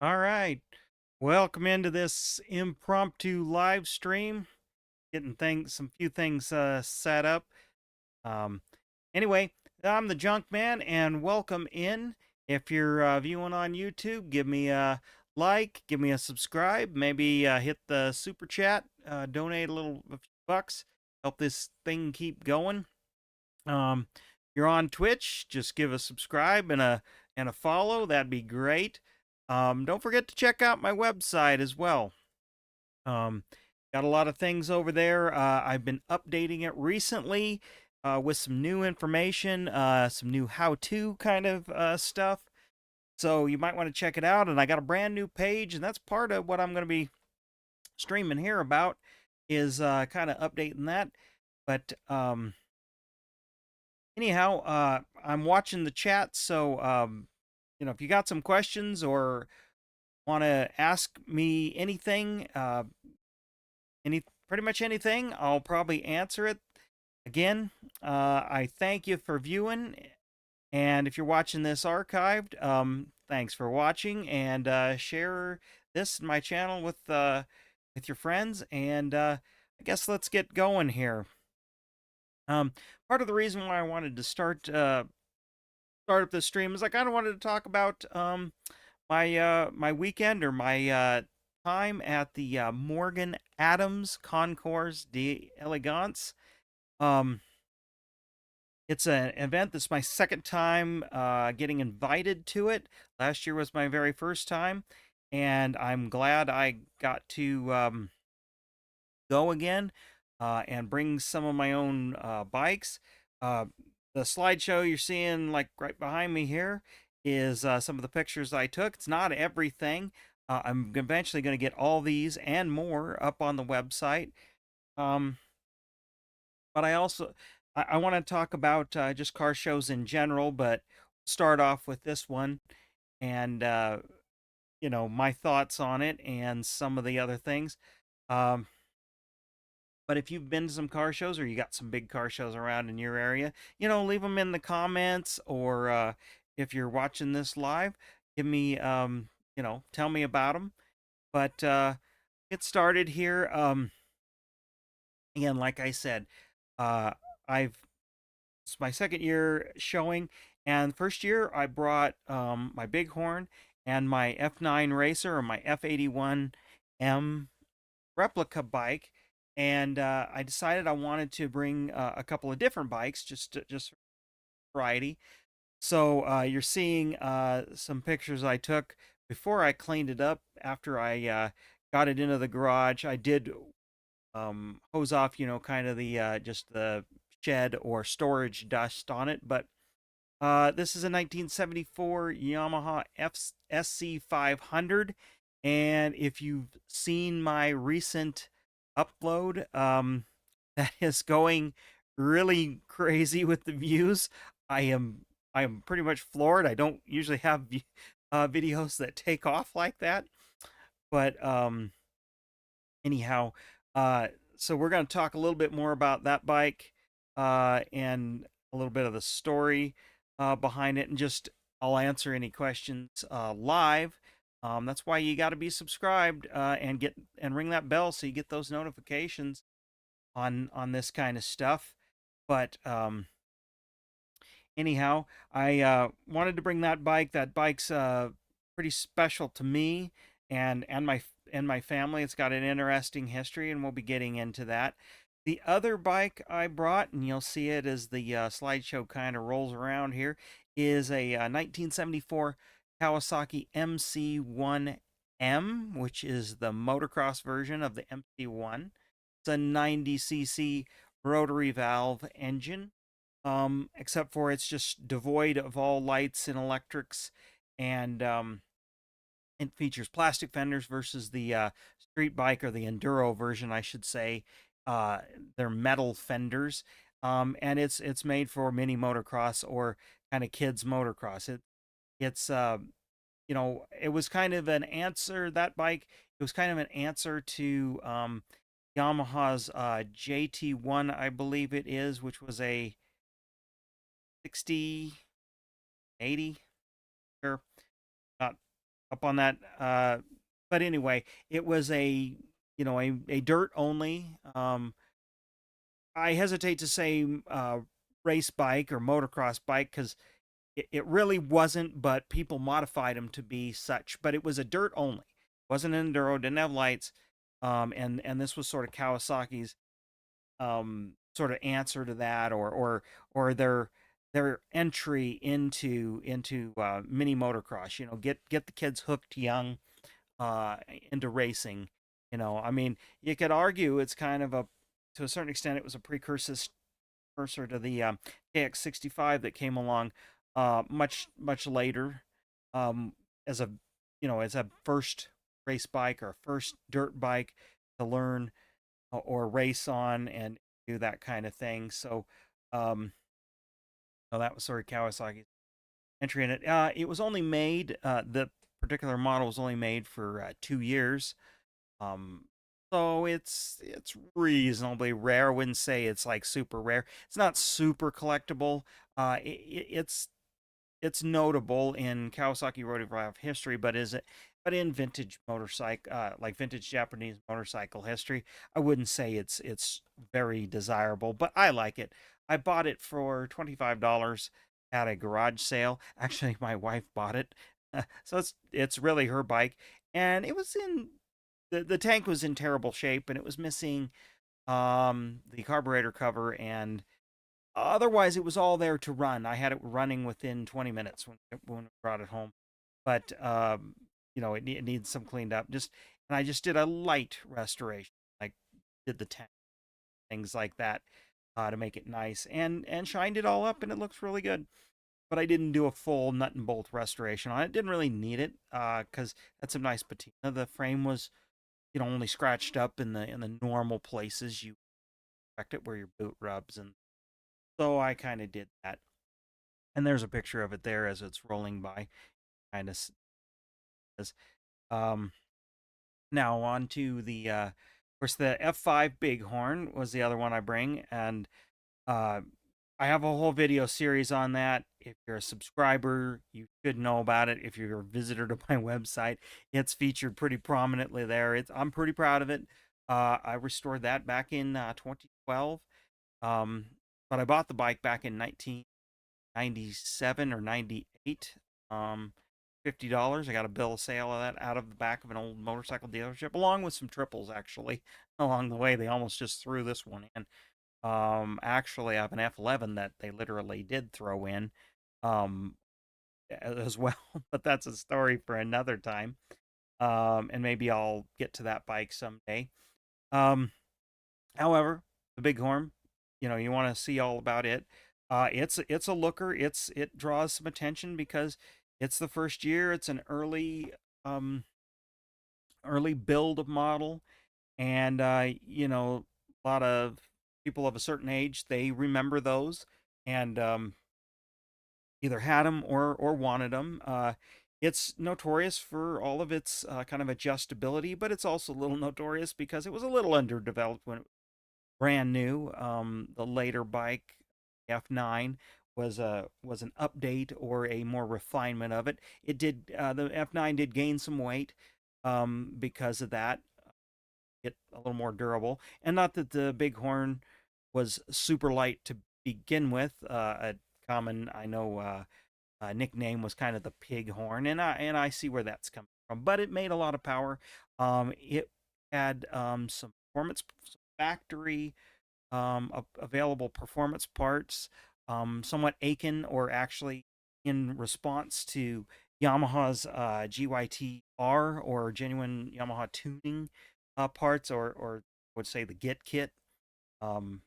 All right. Welcome into this impromptu live stream. Getting some few things set up. Um, anyway, I'm the Junk Man, and welcome in. If you're viewing on YouTube, give me a like, give me a subscribe, maybe hit the super chat, donate a few bucks, help this thing keep going. You're on Twitch, just give a subscribe and a follow. That'd be great. Don't forget to check out my website as well. Um, got a lot of things over there. I've been updating it recently with some new information, some new how-to kind of stuff. So you might want to check it out. And I got a brand new page, and that's part of what I'm going to be streaming here about is kind of updating that. But anyhow, I'm watching the chat, so if you got some questions or want to ask me anything, pretty much anything, I'll probably answer it. Again, I thank you for viewing, and if you're watching this archived, thanks for watching, and share this in my channel with your friends, and I guess let's get going here. Part of the reason why I wanted to start up this stream is I kind of wanted to talk about my weekend or my time at the Morgan Adams Concours d'Elegance. Um, it's an event that's my second time getting invited to it. Last year was my very first time, and I'm glad I got to go again and bring some of my own bikes. Uh, the slideshow you're seeing, like right behind me here, is some of the pictures I took. It's not everything. I'm eventually going to get all these and more up on the website. Um, but I want to talk about just car shows in general, but start off with this one and my thoughts on it and some of the other things. Um, But if you've been to some car shows or you got some big car shows around in your area, leave them in the comments or if you're watching this live, give me, tell me about them. But get started here. Again, like I said, uh, I've it's my second year showing, and first year I brought my Bighorn and my F9 Racer or my F81M replica bike, and I decided I wanted to bring a couple of different bikes, just variety. So you're seeing some pictures I took before I cleaned it up. After I got it into the garage, I did hose off, kind of the just the shed or storage dust on it. But this is a 1974 Yamaha SC500, and if you've seen my recent upload, that is going really crazy with the views. I am pretty much floored. I don't usually have videos that take off like that, but anyhow, so we're going to talk a little bit more about that bike and a little bit of the story behind it, and just I'll answer any questions live. That's why you got to be subscribed and ring that bell so you get those notifications on this kind of stuff. But anyhow, I wanted to bring that bike. That bike's pretty special to me and my family. It's got an interesting history, and we'll be getting into that. The other bike I brought, and you'll see it as the slideshow kind of rolls around here, is a 1974 Kawasaki MC1M, which is the motocross version of the MC1. It's a 90cc rotary valve engine, except for it's just devoid of all lights and electrics, and it features plastic fenders versus the street bike or the enduro version, I should say. They're metal fenders, and it's made for mini motocross or kind of kids motocross. It was kind of an answer, that bike. It was kind of an answer to Yamaha's JT1, I believe it is, which was a 60, 80, sure, not up on that. But anyway, it was a dirt only. I hesitate to say race bike or motocross bike because it really wasn't, but people modified them to be such. But it was a dirt only. It wasn't an enduro, didn't have lights. And this was sort of Kawasaki's sort of answer to that, or their entry into mini motocross. Get the kids hooked young uh, into racing. I mean, you could argue it's kind of to a certain extent, it was a precursor to the KX65 that came along much later, um, as a first race bike or first dirt bike to learn or race on and do that kind of thing. So, so that was sort of Kawasaki's entry in it. It was only made, the particular model was only made for 2 years. Um, so it's reasonably rare. I wouldn't say it's like super rare. It's not super collectible. It's notable in Kawasaki road drive history, but in vintage motorcycle, like vintage Japanese motorcycle history, I wouldn't say it's very desirable, but I like it. I bought it for $25 at a garage sale. Actually, my wife bought it, so it's really her bike, and it was in the tank was in terrible shape, and it was missing the carburetor cover, and otherwise, it was all there to run. I had it running within 20 minutes when we brought it home. But it needs some cleaned up. And I just did a light restoration, like did the tank, things like that, to make it nice, and shined it all up, and it looks really good. But I didn't do a full nut and bolt restoration on it. Didn't really need it, because that's a nice patina. The frame was, only scratched up in the normal places you expect it, where your boot rubs, and so I kind of did that. And there's a picture of it there as it's rolling by. Kind of says. Um, Now on to of course, the F5 Bighorn was the other one I bring, and uh, I have a whole video series on that. If you're a subscriber, you should know about it. If you're a visitor to my website, it's featured pretty prominently there. I'm pretty proud of it. I restored that back in 2012, um, but I bought the bike back in 1997 or 98. $50. I got a bill of sale of that out of the back of an old motorcycle dealership, along with some triples actually. Along the way, they almost just threw this one in. Actually, I have an F11 that they literally did throw in, um, as well, but that's a story for another time. And maybe I'll get to that bike someday. Um, However, the Bighorn, you want to see all about it. It's a looker. It draws some attention because it's the first year. It's an early build model, and a lot of people of a certain age, they remember those, and either had them or wanted them. It's notorious for all of its kind of adjustability, but it's also a little notorious because it was a little underdeveloped when it brand new. The later bike, F9, was an update or a more refinement of it. The F9 did gain some weight because of that. Get a little more durable, and not that the Bighorn was super light to begin with. A common, I know, nickname was kind of the pig horn, and I see where that's coming from. But it made a lot of power. It had some performance, some factory available performance parts, somewhat Aiken, or actually in response to Yamaha's GYT-R, or genuine Yamaha tuning parts, or would say the Git kit, um,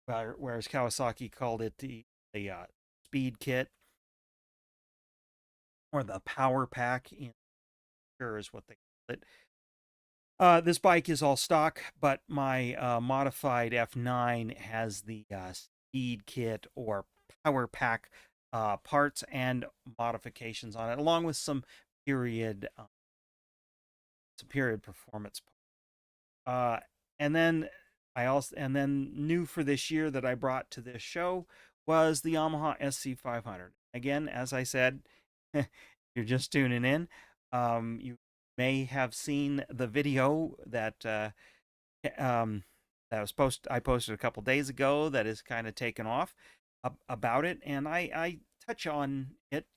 whereas Kawasaki called it the speed kit, or the power pack, sure is what they call it. This bike is all stock, but my modified F9 has the speed kit or power pack parts and modifications on it, along with some period performance. Uh, and then new for this year that I brought to this show was the Yamaha SC500. Again, as I said, you're just tuning in, you may have seen the video um, that was I posted a couple days ago that is kind of taken off about it, and I touch on its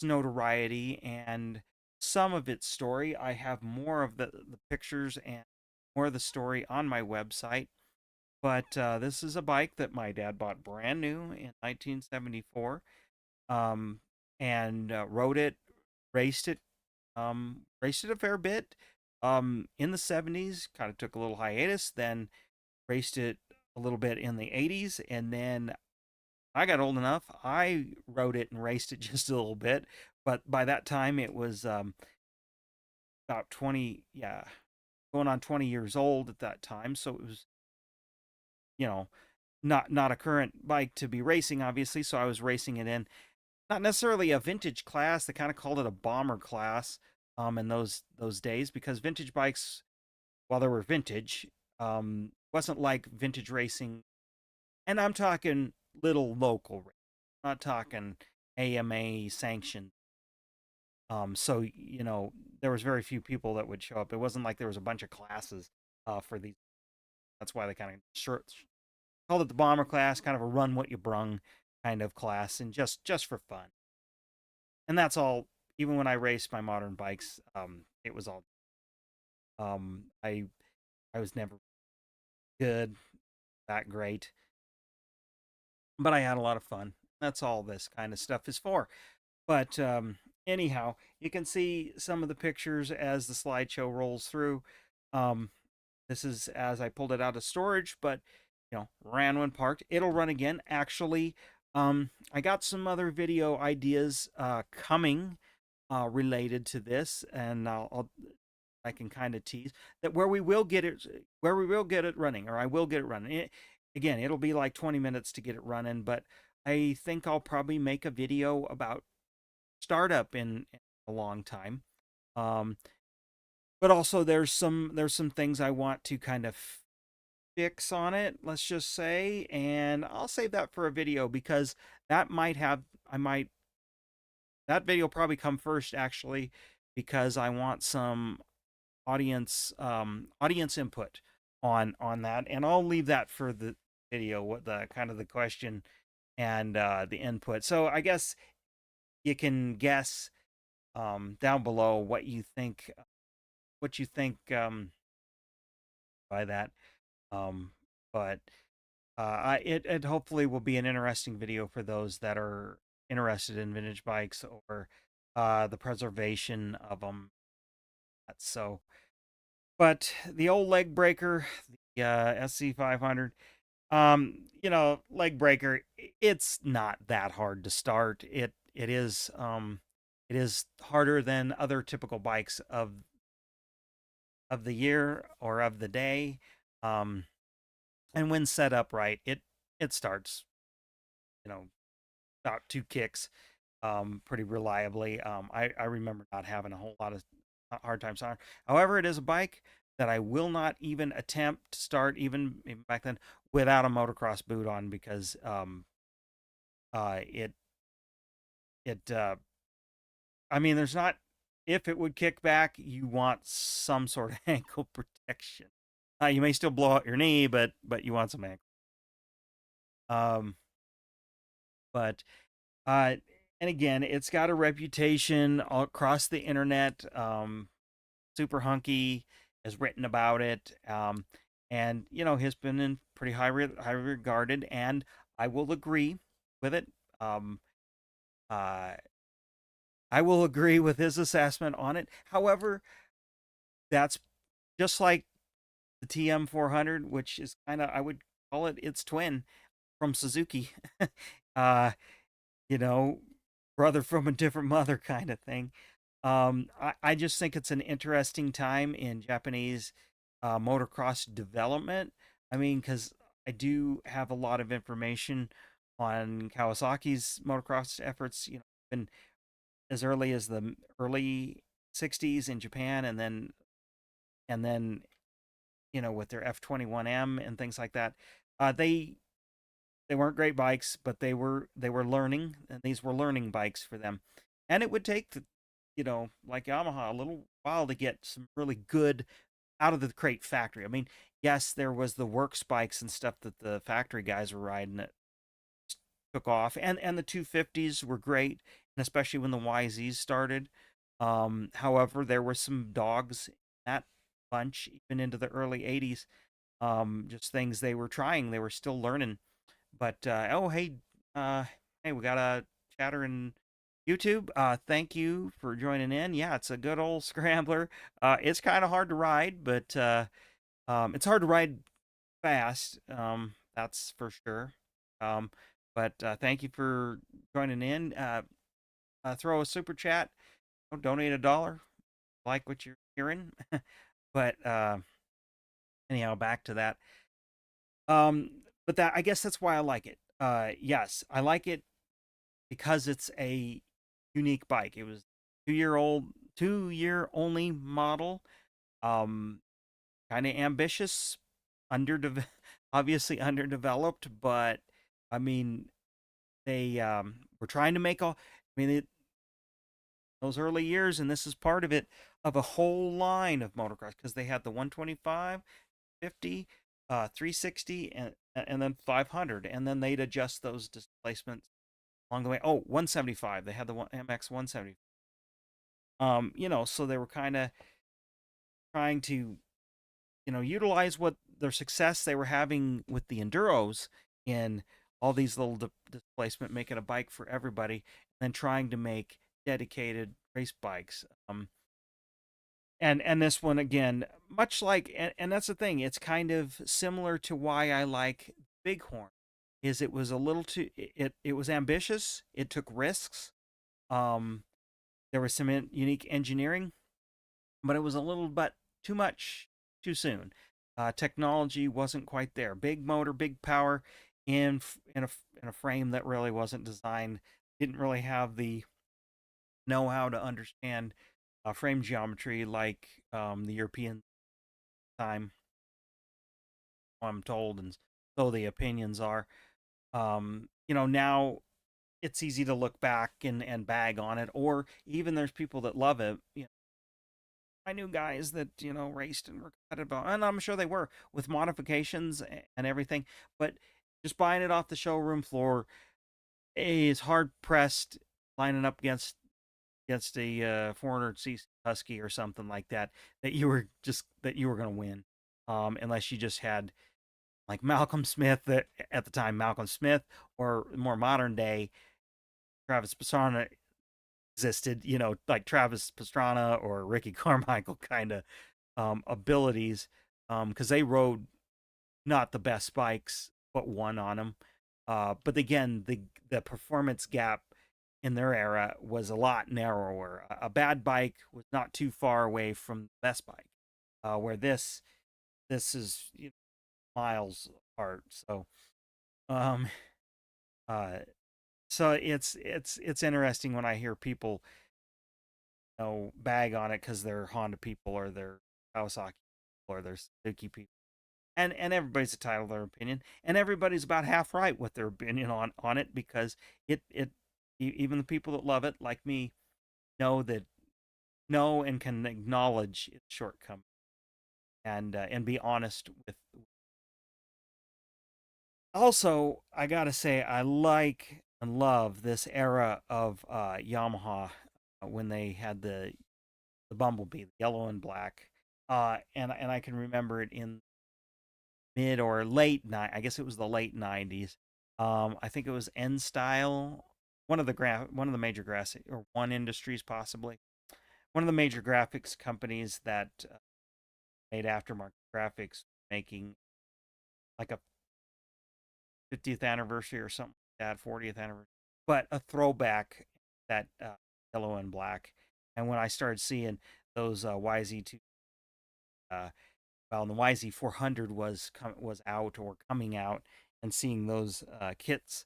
notoriety and some of its story. I have more of the pictures and more of the story on my website. But this is a bike that my dad bought brand new in 1974, um, and rode it, raced it, raced it a fair bit in the 70s. Kind of took a little hiatus, then raced it a little bit in the 80s, and then I got old enough. I rode it and raced it just a little bit, but by that time it was about 20, yeah, going on 20 years old at that time. So it was, you know, not a current bike to be racing, obviously. So I was racing it in not necessarily a vintage class. They kind of called it a bomber class in those days, because vintage bikes, while they were vintage, wasn't like vintage racing. And I'm talking little local racing. I'm not talking AMA sanctioned. So there was very few people that would show up. It wasn't like there was a bunch of classes for these. That's why they kind of called it the bomber class, kind of a run what you brung kind of class, and just for fun. And that's all. Even when I raced my modern bikes, it was all. I was never good, that great, but I had a lot of fun. That's all this kind of stuff is for. But anyhow, you can see some of the pictures as the slideshow rolls through. Um, this is as I pulled it out of storage, but ran when parked. It'll run again. Actually, I got some other video ideas coming related to this, and I can kind of tease that where we will get it running, or I will get it running. Again, it'll be like 20 minutes to get it running, but I think I'll probably make a video about startup in a long time. Um, but also there's some things I want to kind of fix on it, let's just say, and I'll save that for a video, because that might have I might that video will probably come first, actually, because I want some audience input on that, and I'll leave that for the video, what the kind of the question and the input. So I guess you can guess down below what you think by that. Um, but it hopefully will be an interesting video for those that are interested in vintage bikes, or the preservation of them. So, but the old leg breaker, the SC500, leg breaker, it's not that hard to start. It is harder than other typical bikes of the year or of the day. Um, and when set up right, it starts, you know, about two kicks, pretty reliably. I remember not having a whole lot of hard time starting. However, it is a bike that I will not even attempt to start, even back then, without a motocross boot on, because it it I mean, there's not, if it would kick back, you want some sort of ankle protection. You may still blow out your knee, but you want some ankle. Um, but uh, and again, it's got a reputation all across the internet. Super Hunky has written about it, and has been in pretty high regarded, and I will agree with it. Uh, I will agree with his assessment on it. However, that's just like the TM400, which is kind of, I would call it its twin from Suzuki. uh, you know, brother from a different mother kind of thing. I just think it's an interesting time in Japanese motocross development. I mean, because I do have a lot of information on Kawasaki's motocross efforts, been as early as the early 60s in Japan, and then with their F21M and things like that. They weren't great bikes, but they were learning, and these were learning bikes for them. And it would take like Yamaha, a little while to get some really good out of the crate factory. I mean, yes, there was the work spikes and stuff that the factory guys were riding that took off, and the 250s were great, and especially when the YZs started. However, there were some dogs in that bunch even into the early 80s. Just things they were trying, they were still learning. But oh hey, we got a chatter in YouTube. Thank you for joining in. Yeah, it's a good old scrambler. It's kind of hard to ride, but it's hard to ride fast. That's for sure. Um, but thank you for joining in. Throw a super chat. Donate $1. Like what you're hearing. But anyhow, back to that. Um, but that I guess that's why I like it. Yes, I like it because it's a unique bike. It was 2 year old, 2 year only model. Um, kind of ambitious, underdeveloped, obviously underdeveloped, but I mean they were trying to make all. I mean those early years, and this is part of it, of a whole line of motocross because they had the 125, 50, 360, and then 500, and then they'd adjust those displacements along the way. Oh, 175. They had the MX 170. So they were kind of trying to, utilize what their success they were having with the enduros in all these little displacement, making a bike for everybody, and then trying to make dedicated race bikes. And this one again, much like, and that's the thing, it's kind of similar to why I like Bighorn, is it was a little too it was ambitious, it took risks. Um, there was some unique engineering, but it was a little but too much too soon. Technology wasn't quite there. Big motor, big power, in a frame that really wasn't designed. Didn't really have the know-how to understand frame geometry like the European time, I'm told, and so the opinions are. Now it's easy to look back and bag on it, or even there's people that love it. I knew guys that raced and were excited about, and I'm sure they were with modifications and everything. But just buying it off the showroom floor is hard pressed lining up against a 400cc Husky or something like that that you were going to win, unless you just had like Malcolm Smith, that at the time Malcolm Smith, or more modern day Travis Pastrana existed, like Travis Pastrana or Ricky Carmichael kind of abilities, because they rode not the best bikes, but won on them. But again, the performance gap in their era was a lot narrower. A bad bike was not too far away from the best bike, where this is miles apart. Um, uh, so it's interesting when I hear people bag on it because they're Honda people or they're Kawasaki people or they're Suzuki people. And everybody's entitled to their opinion, and everybody's about half right with their opinion on it, because even the people that love it, like me, know and can acknowledge its shortcomings, and be honest with. Also, I gotta say, I like and love this era of Yamaha, when they had the Bumblebee, the yellow and black, and I can remember it in mid or I guess it was the late '90s. I think it was N Style, one of the major or One Industries possibly, one of the major graphics companies that made aftermarket graphics, making like a 50th anniversary or something like that, 40th anniversary, but a throwback, that yellow and black. And when I started seeing those YZ2, uh, well, and the YZ400 was out or coming out, and seeing those kits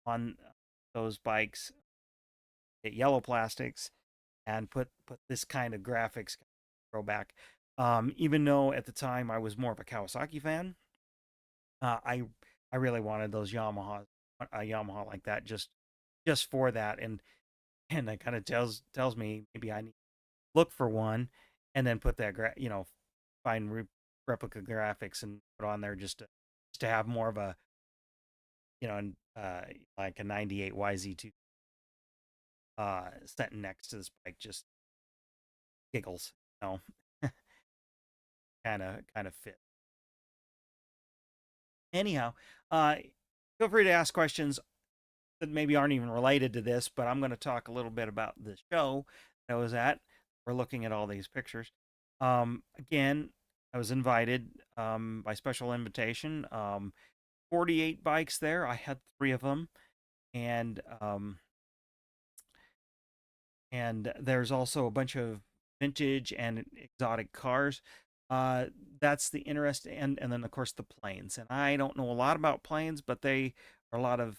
on those bikes, get yellow plastics, and put this kind of graphics throwback. Even though at the time I was more of a Kawasaki fan, uh, I I really wanted those Yamaha like that, just for that. And and that kind of tells me maybe I need to look for one, and then put that find replica graphics and put on there just to have more of a like a '98 YZ2 sitting next to this bike, just giggles, you know, kind of fit. Anyhow, feel free to ask questions that maybe aren't even related to this, but I'm going to talk a little bit about the show that I was at. We're looking at all these pictures. Again, I was invited by special invitation. 48 bikes there. I had 3 of them, and there's also a bunch of vintage and exotic cars. That's the interest, and then of course the planes. And I don't know a lot about planes, but they are a lot of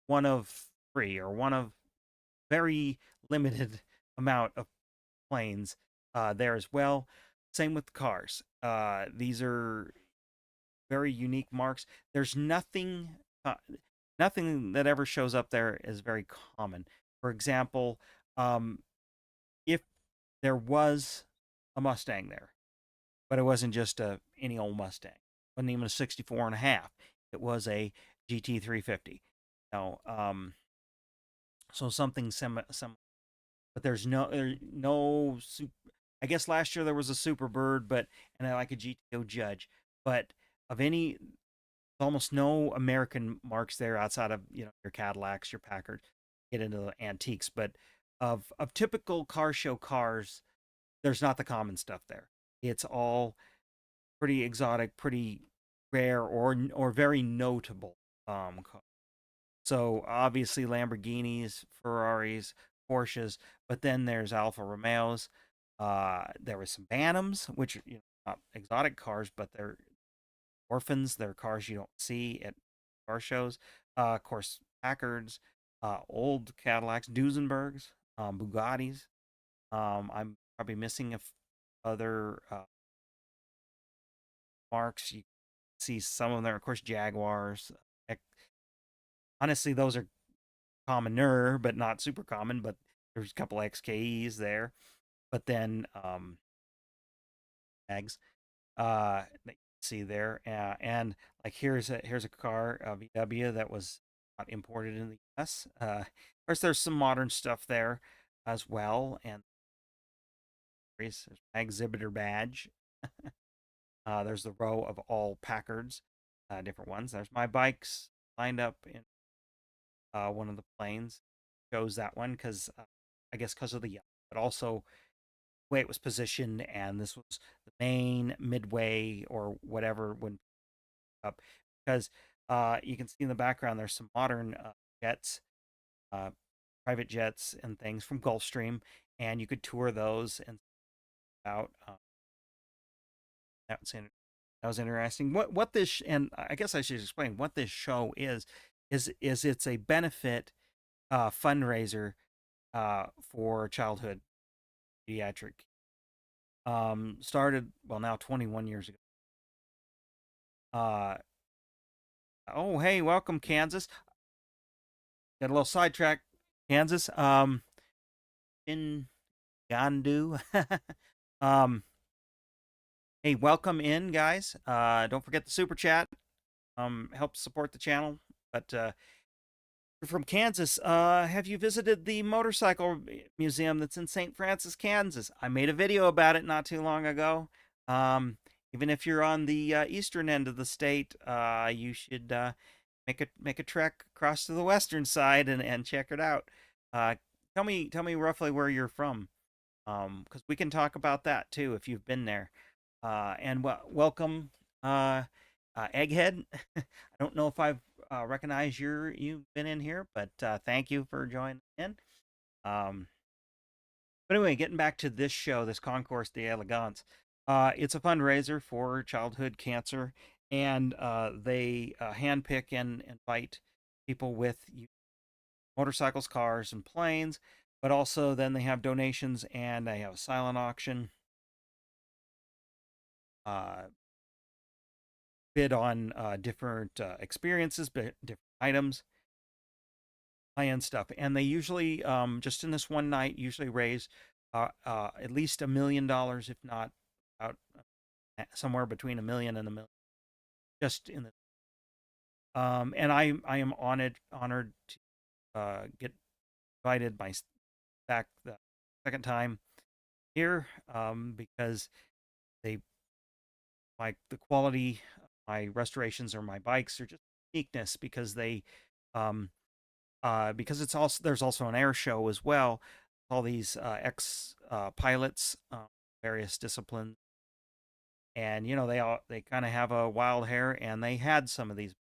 one of three, or one of very limited amount of planes there as well. Same with cars. These are very unique marks. There's nothing that ever shows up there is very common. For example, if there was a Mustang there, but it wasn't just any old Mustang. It wasn't even a 64 and a half. It was a GT350. Now, so something some, but there's no super. I guess last year there was a Super Bird, and I like a GTO Judge, but of any, almost no American marks there outside of your Cadillacs, your Packard. Get into the antiques, but of typical car show cars, there's not the common stuff there. It's all pretty exotic, pretty rare, or very notable. So obviously Lamborghinis, Ferraris, Porsches, but then there's Alfa Romeos. There was some Bantams, which not exotic cars, but they're orphans. They're cars you don't see at car shows. Of course, Packards, old Cadillacs, Duesenbergs, Bugattis. I'm probably missing other marks. You see some of them, of course, Jaguars. Honestly, those are commoner, but not super common. But there's a couple XKEs there. But then Mags that you see there, and like here's a car, VW, that was not imported in the U.S. Of course, there's some modern stuff there as well, and there's my exhibitor badge. There's the row of all Packards, different ones. There's my bikes lined up in one of the planes. Shows that one because I guess because of the yellow, but also the way it was positioned, and this was the main midway or whatever when up, because you can see in the background there's some modern jets, uh, private jets and things from Gulfstream, and you could tour those and out. That was that was interesting. What this, and I guess I should explain what this show is. Is it's a benefit fundraiser for childhood pediatric. Started, well, now 21 years ago. Uh, oh, hey, welcome, Kansas. Got a little sidetrack, Kansas. In Yandu. um, hey, welcome in, guys. Don't forget the super chat. Helps support the channel. But from Kansas, have you visited the motorcycle museum that's in St. Francis, Kansas? I made a video about it not too long ago. Even if you're on the eastern end of the state, you should make a trek across to the western side and check it out. Uh, tell me roughly where you're from, because we can talk about that too if you've been there. And welcome, Egghead. I don't know if I've recognized you've been in here, but thank you for joining in. Um, but anyway, getting back to this show, this Concours d'Elegance, it's a fundraiser for childhood cancer, and they handpick and invite people with motorcycles, cars, and planes. But also, then they have donations, and they have a silent auction. Bid on different experiences, different items. high-end stuff, and they usually just in this one night usually raise at least $1 million, if not about somewhere between 1 million and 1 million, just in the and I am honored to get invited back the second time here, because they like the quality of my restorations or my bikes are just uniqueness, because they um because it's also there's also an air show as well, all these ex pilots, various disciplines, and they kind of have a wild hair, and they had some of these,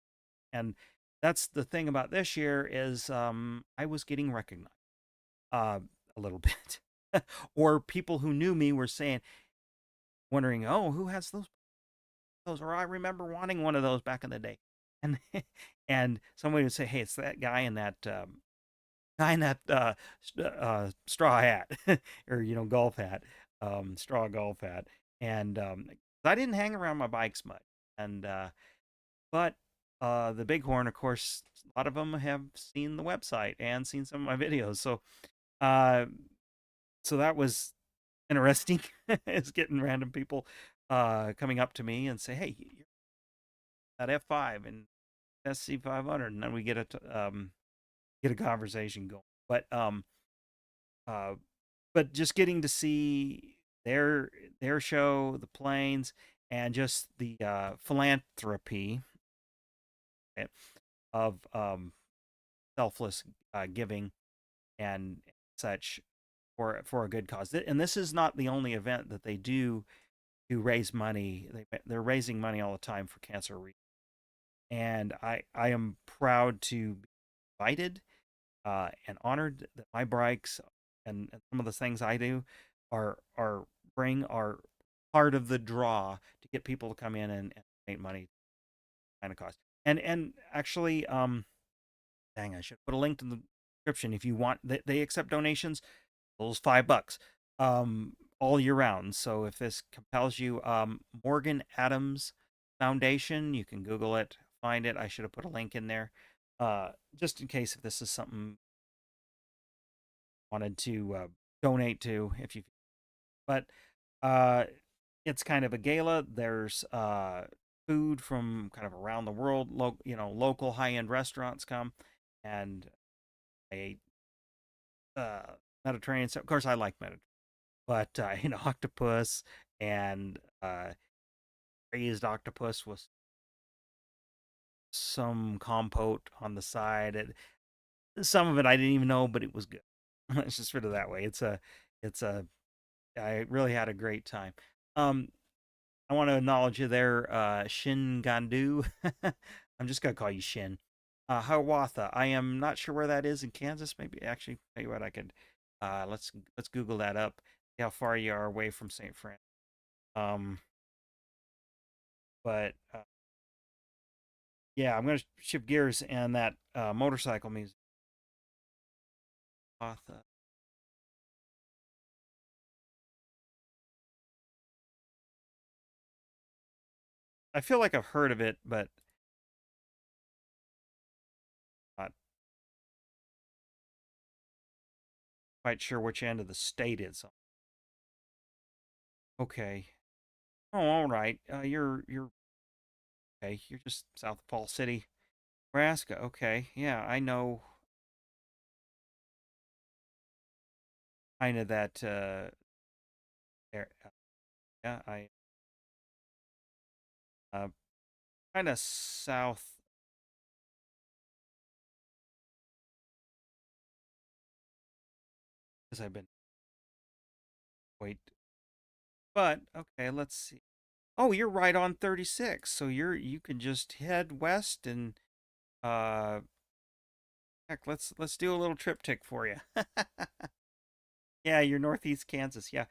and that's the thing about this year is I was getting recognized uh a little bit, or people who knew me were saying, wondering, oh, who has those, or I remember wanting one of those back in the day, and and somebody would say, hey, it's that guy in that straw hat, or golf hat, straw golf hat, and I didn't hang around my bikes much, and but the Bighorn, of course, a lot of them have seen the website and seen some of my videos, uh, so that was interesting. Is getting random people coming up to me and say, hey, you're that F5 and SC500, and then we get a conversation going. Uh, but just getting to see their show, the planes, and just the philanthropy of selfless giving and such for a good cause. And this is not the only event that they do to raise money. They're raising money all the time for cancer research, and I am proud to be invited and honored that my bikes and some of the things I do are part of the draw to get people to come in and donate money kind of cost. And actually, dang, I should put a link to the description if you want. They accept donations. Those $5, all year round. So if this compels you, Morgan Adams Foundation, you can Google it, find it. I should have put a link in there, just in case if this is something wanted to donate to, if you. But uh, it's kind of a gala. There's food from kind of around the world. Local high-end restaurants come, and a Mediterranean. So of course, I like Mediterranean, but octopus and raised octopus with some compote on the side. Some of it I didn't even know, but it was good. Let's just put it that way. It's a. I really had a great time. Um, I want to acknowledge you there, Shin Gandu. I'm just gonna call you Shin. Hiawatha. I am not sure where that is in Kansas. Maybe actually, tell you what, I could. Let's Google that up. See how far you are away from St. Fran. Um, but yeah, I'm gonna shift gears and that motorcycle music. Hiawatha. I feel like I've heard of it, but not quite sure which end of the state it's on. Okay. Oh, all right. You're okay. You're just south of Fall City, Nebraska. Okay. Yeah, I know kind of that yeah, I uh kind of south because I've been wait. But okay, let's see. Oh, you're right on 36. So you can just head west and uh heck, let's do a little triptych for you. Yeah, you're northeast Kansas. Yeah.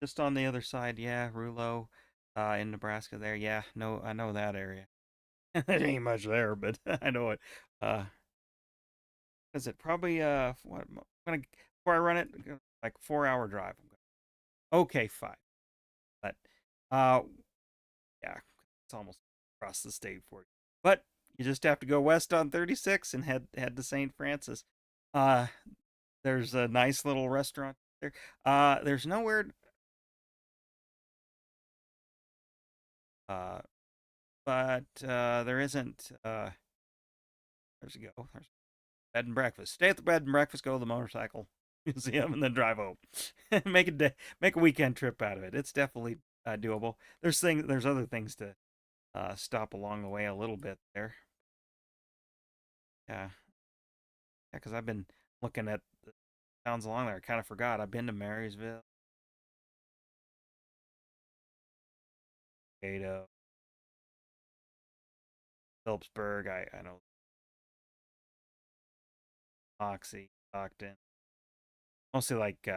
Just on the other side. Yeah, Rulo in Nebraska there. Yeah, no, I know that area. There ain't much there, but I know it. Uh, is it probably what I'm gonna before I run it, like 4 hour drive. Okay, fine. But uh, yeah, it's almost across the state for you. But you just have to go west on 36 and head to St. Francis. Uh, there's a nice little restaurant there. There's nowhere, uh, but there isn't. There's a go. There's bed and breakfast. Stay at the bed and breakfast. Go to the motorcycle museum, and then drive home. Make a day, make a weekend trip out of it. It's definitely doable. There's other things to stop along the way a little bit there. Yeah, yeah. Because I've been looking at the towns along there. I kind of forgot. I've been to Marysville, Ado, Phillipsburg. I know Moxie, Stockton. Mostly like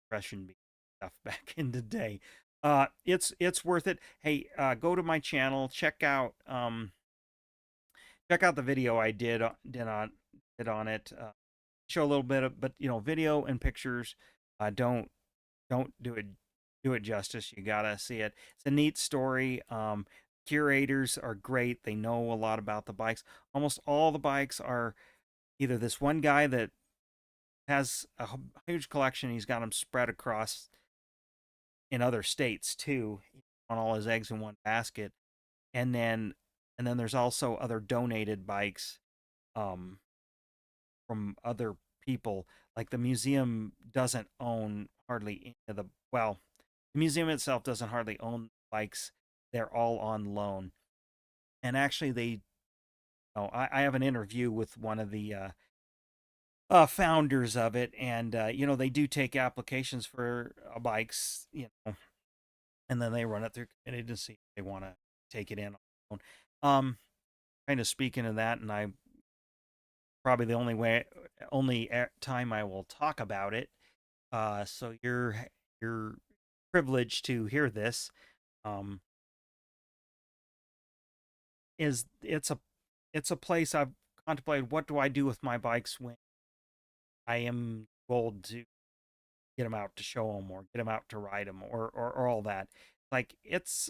fresh and bean stuff back in the day. It's worth it. Hey, go to my channel, check out the video I did on it. Show a little bit of, but video and pictures don't do it justice. You gotta see it. It's a neat story. Curators are great. They know a lot about the bikes. Almost all the bikes are either this one guy that has a huge collection. He's got them spread across in other states too, on all his eggs in one basket. And then there's also other donated bikes um, from other people. Like the museum doesn't own hardly any of the well, the museum itself doesn't hardly own bikes. They're all on loan. And actually, I have an interview with one of the founders of it, and they do take applications for bikes, and then they run it through committee to see if they want to take it in on their own. Kind of speaking of that, and I probably the only time I will talk about it. So you're privileged to hear this. Um, is it's a place I've contemplated. What do I do with my bikes when I am told to get them out to show them or get them out to ride them or all that? Like it's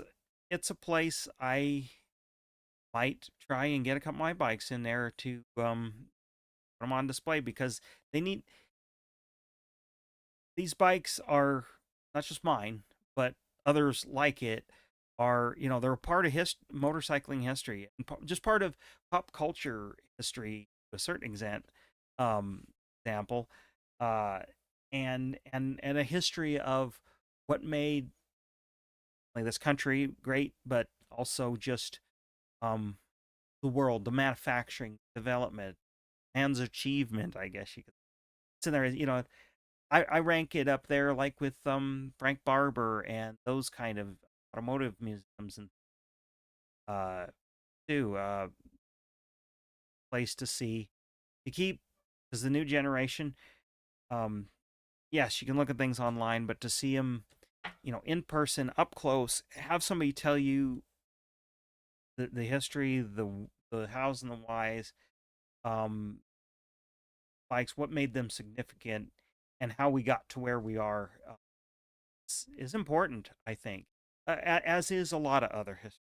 a place I might try and get a couple of my bikes in there to put them on display because they need these bikes are not just mine, but others like it are they're a part of motorcycling history and just part of pop culture history to a certain extent. Um, example, uh, and a history of what made like this country great, but also just um the world, the manufacturing development, man's achievement, I guess you could. It's in there, I rank it up there like with Frank Barber and those kind of automotive museums and uh too place to see to keep because the new generation um yes you can look at things online but to see them in person up close have somebody tell you the history the hows and the whys um bikes what made them significant and how we got to where we are is important, I think, as is a lot of other history.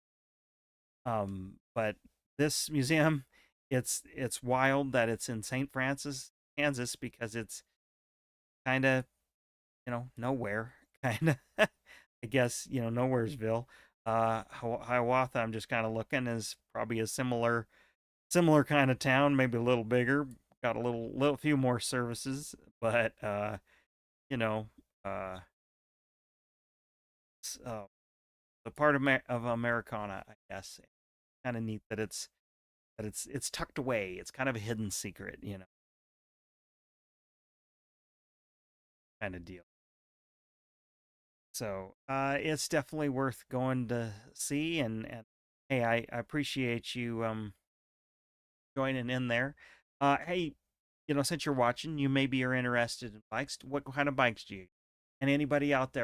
But this museum, it's wild that it's in St. Francis, Kansas, because it's kind of nowhere, kind of. I guess nowheresville. Hiawatha, I'm just kind of looking is probably a similar kind of town, maybe a little bigger, got a little few more services, but you know, uh, it's, the part of Americana, I guess. Kind of neat that it's tucked away. It's kind of a hidden secret, kind of deal. So it's definitely worth going to see. And hey, I appreciate you joining in there. Hey, since you're watching, you maybe are interested in bikes. What kind of bikes do you? And anybody else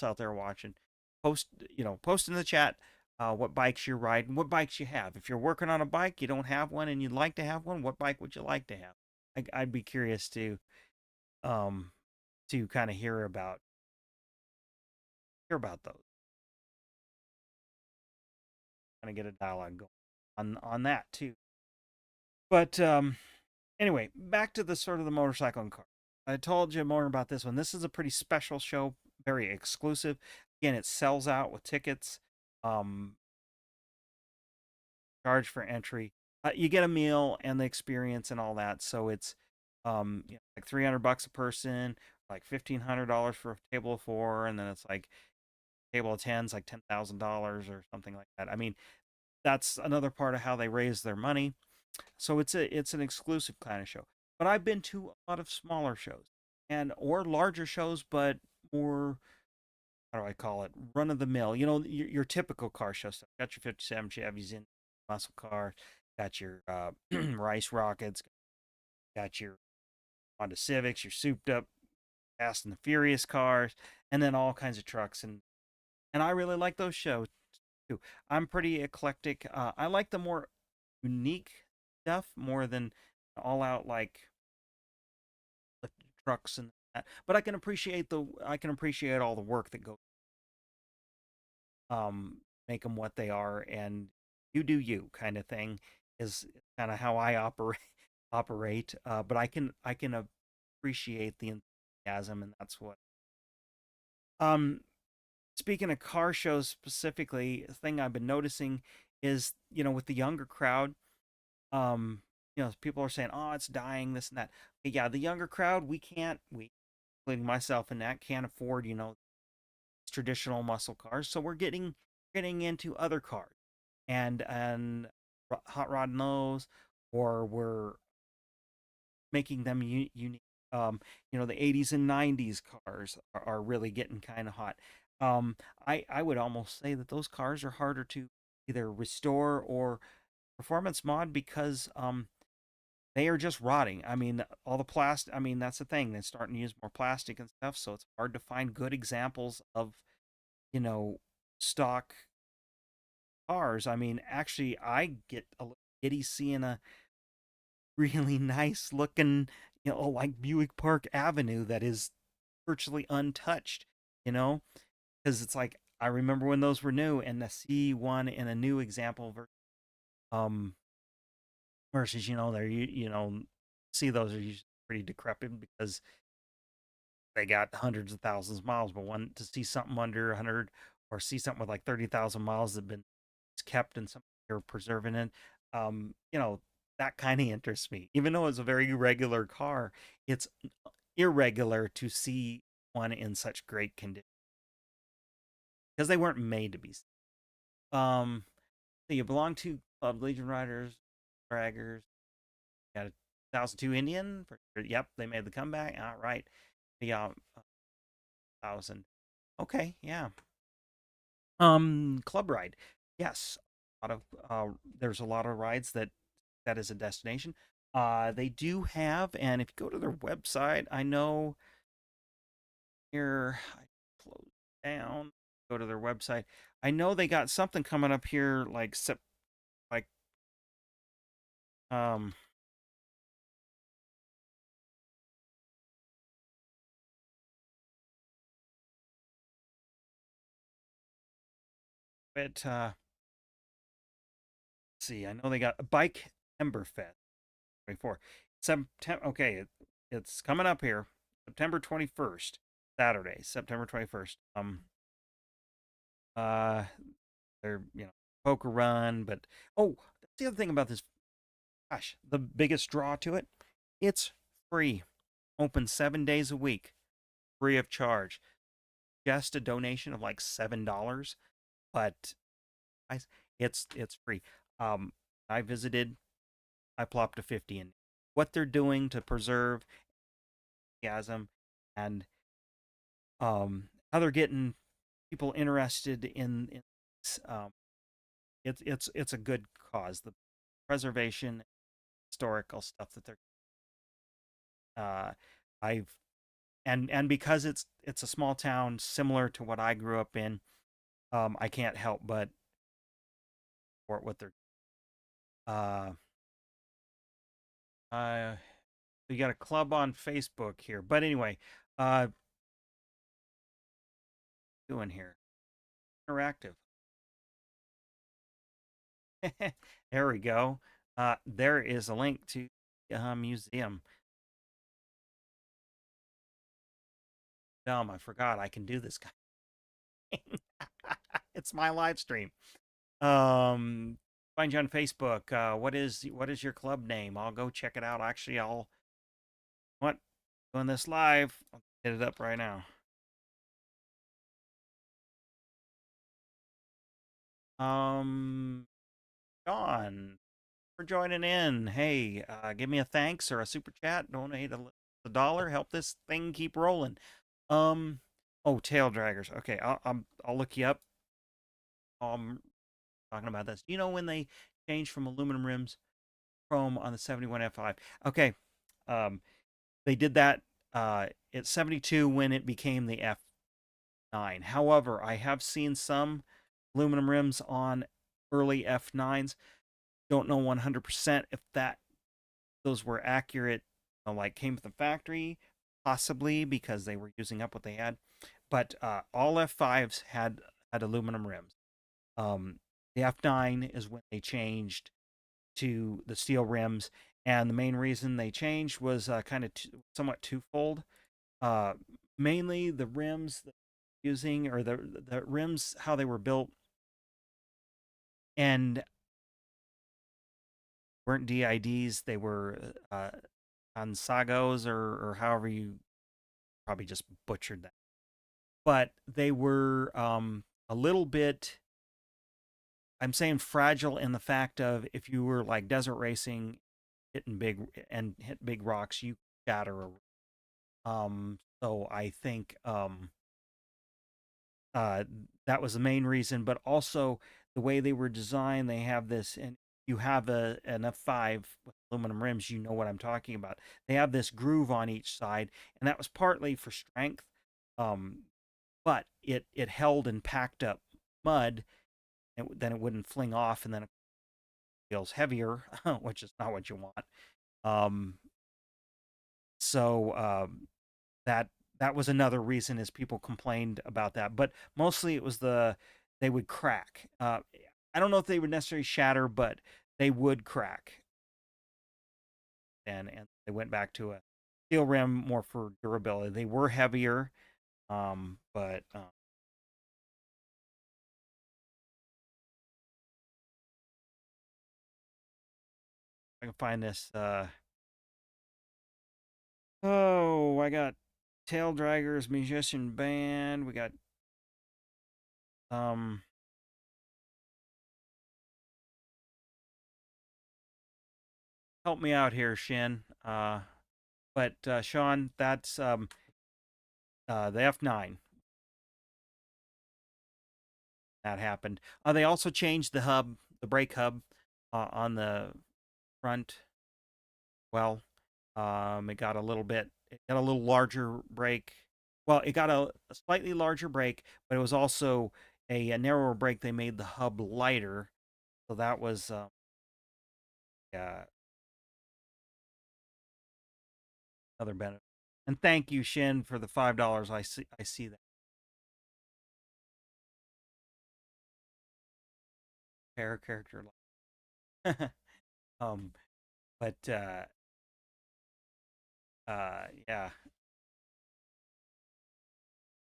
out there watching, post in the chat what bikes you're riding, what bikes you have. If you're working on a bike, you don't have one, and you'd like to have one, what bike would you like to have? I'd be curious um, to kind of hear about those, kind of get a dialogue going on that too. But Anyway, back to the sort of the motorcycle and car. I told you more about this one. This is a pretty special show, very exclusive. Again, it sells out with tickets. Um, Charge for entry. You get a meal and the experience and all that. So it's like $300 a person, like $1,500 for a table of four, and then it's like table of tens, like $10,000 or something like that. I mean, that's another part of how they raise their money. So it's an exclusive kind of show. But I've been to a lot of smaller shows and or larger shows, but more, how do I call it? Run of the mill. Your typical car show stuff. Got your 57 Chevys in muscle car, got your Rice Rockets, got your Honda Civics, your souped up Fast and the Furious cars, and then all kinds of trucks and I really like those shows too. I'm pretty eclectic. I like the more unique stuff more than all out like the trucks and that. But I can appreciate all the work that goes make them what they are, and you do you kind of thing is kind of how I operate. But I can appreciate the enthusiasm, and that's what. Um, Speaking of car shows specifically, a thing I've been noticing is with the younger crowd, people are saying, "Oh, it's dying," this and that. Yeah, the younger crowd, including myself in that, can't afford traditional muscle cars, so we're getting into other cars and hot rod nose, or we're making them unique. The 80s and 90s cars are really getting kind of hot. I would almost say that those cars are harder to either restore or performance mod because they are just rotting. I mean, all the plastic. I mean, that's the thing. They're starting to use more plastic and stuff, so it's hard to find good examples of you know stock cars. I mean, actually, I get a little giddy seeing a really nice looking, like Buick Park Avenue that is virtually untouched, you know, because it's like I remember when those were new, and to see one in a new example um versus they're see those are usually pretty decrepit because they got hundreds of thousands of miles, but one to see something under 100 or see something with like 30,000 miles that have been kept and something you're preserving it, um, you know, that kind of interests me. Even though it's a very regular car, it's irregular to see one in such great condition because they weren't made to be. Um, so you belong to Club Legion Riders, Draggers, got a 2002 Indian. Yep, they made the comeback. All right. Yeah, 1000. Okay, yeah. Club ride. Yes. A lot of there's a lot of rides that is a destination. They do have, and if you go to their website, I know here I close down. Go to their website. I know they got something coming up here like um it see, I know they got a bike Emberfest 24. September okay, it's coming up here. September 21st, Saturday, September 21st. Uh they're poker run, but oh, that's the other thing about this. Gosh, the biggest draw to it, it's free. Open 7 days a week, free of charge. Just a donation of like $7, but I it's free. Um, I visited. I plopped a 50 in. What they're doing to preserve enthusiasm and how they're getting people interested in it's a good cause. The preservation, historical stuff that they're uh, I've and because it's a small town similar to what I grew up in, I can't help but support what they're uh uh you got a club on Facebook here. But anyway, uh doing here. Interactive. There we go. There is a link to museum. Dumb, I forgot I can do this guy. It's my live stream. Find you on Facebook. What is your club name? I'll go check it out. Actually, I'll what doing this live. I'll hit it up right now. John, for joining in. Hey, give me a thanks or a super chat. Donate a dollar. Help this thing keep rolling. Um, oh, tail draggers. Okay, I'll look you up. Talking about this. You know when they changed from aluminum rims, chrome on the 71 F5? Okay, um, they did that at 72 when it became the F9. However, I have seen some aluminum rims on early F9s. Don't know 100% if those were accurate, like came from the factory, possibly because they were using up what they had. But all F5s had aluminum rims. Um, the F9 is when they changed to the steel rims, and the main reason they changed was kind of somewhat twofold. Uh, Mainly the rims that using, or the rims how they were built, and weren't DIDs. They were Ansagos, or however you probably just butchered that. But they were a little bit, I'm saying fragile in the fact of if you were like desert racing, hit big rocks, you shatter so I think uh, that was the main reason, but also the way they were designed, they have this, and you have an F5 with aluminum rims, you know what I'm talking about. They have this groove on each side, and that was partly for strength, um, but it held and packed up mud, and then it wouldn't fling off, and then it feels heavier, which is not what you want. Um, so that that was another reason is people complained about that, but mostly it was they would crack. I don't know if they would necessarily shatter, but they would crack, and they went back to a steel rim more for durability. They were heavier, but I can find this. Oh, I got Tail Draggers Musician Band. We got um help me out here, Shin. But Sean, that's the F9 that happened. They also changed the brake hub on the front. Well, it got a little larger brake. Well, it got a slightly larger brake, but it was also a narrower brake. They made the hub lighter, so that was yeah, another benefit. And thank you, Shin, for the $5. I see that character. um, but yeah,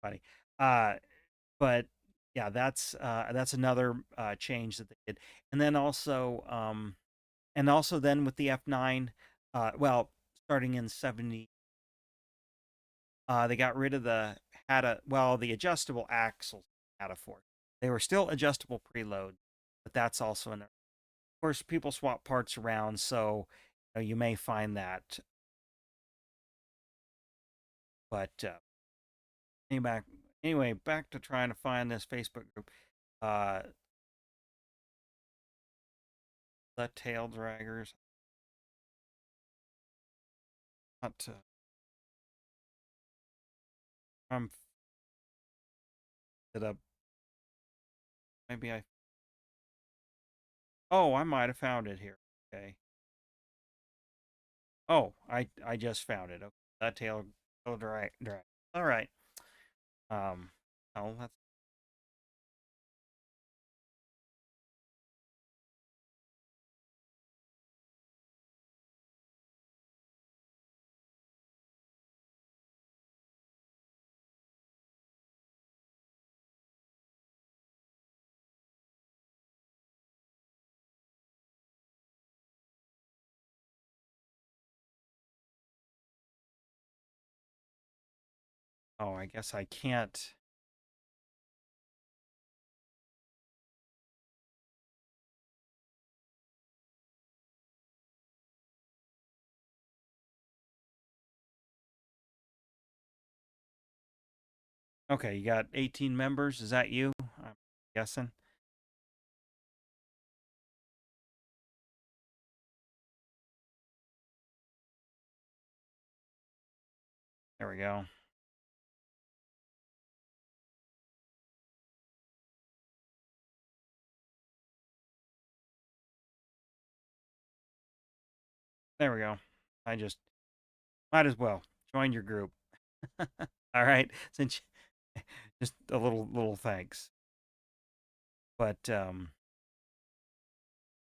funny. Uh, but yeah, that's another change that they did, and then also then with the F9, well, starting in 70, they got rid of the adjustable axles had a fork. They were still adjustable preload, but that's also of course people swap parts around, so you may find that. But anyway, back to trying to find this Facebook group. Uh, the Tail Draggers. Not to, I'm it up. Maybe I. Oh, I might have found it here. Okay. Oh, I just found it. Okay. That tail drag. All right. Um. Oh, that's Oh, I guess I can't. Okay, you got 18 members. Is that you? I'm guessing. There we go. There we go. I just might as well join your group. All right, since just a little thanks. But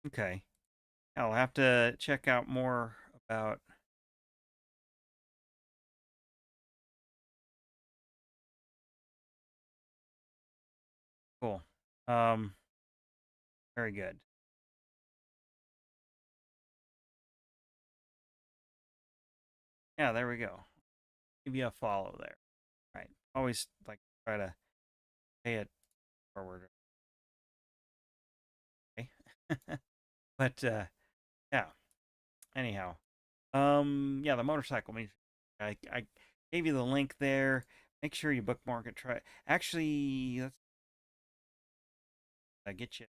okay, I'll have to check out more about. Cool. Um, very good. Yeah, there we go. Give you a follow there. Right. Always like try to pay it forward. Okay. But yeah. Anyhow, yeah, the motorcycle means I gave you the link there. Make sure you bookmark it. Try actually. Let's get you.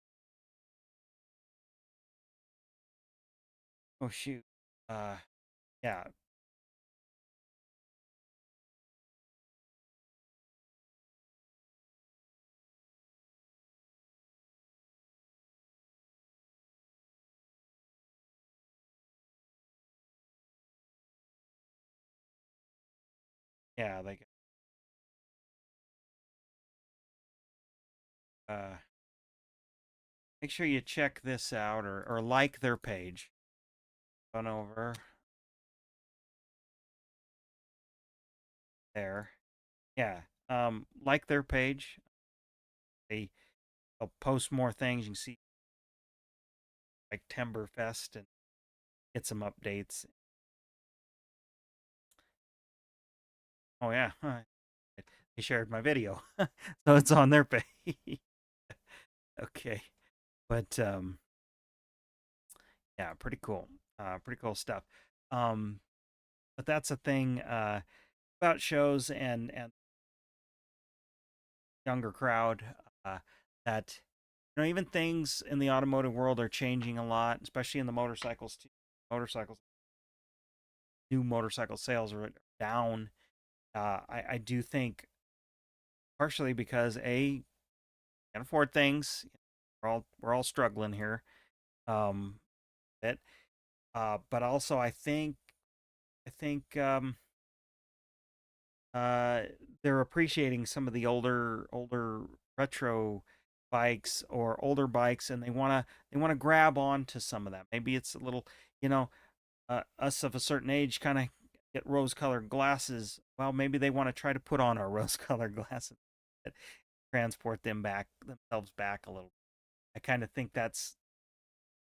Oh shoot. Yeah. Yeah. Like uh, make sure you check this out or like their page. Run over there. Yeah. Like their page. They they'll post more things. You can see like Timberfest and get some updates. Oh yeah. They shared my video. So it's on their page. Okay. But yeah, pretty cool. Pretty cool stuff. Um, but that's a thing about shows and younger crowd uh, that even things in the automotive world are changing a lot, especially in the motorcycles too. Motorcycles, new motorcycle sales are down. I do think partially because can't afford things. We're all struggling here. Um, bit. But also I think uh, they're appreciating some of the older retro bikes or older bikes, and they want to grab on to some of that. Maybe it's a little, you know, us of a certain age kind of get rose-colored glasses. Well, maybe they want to try to put on our rose-colored glasses, transport themselves back a little. I kind of think that's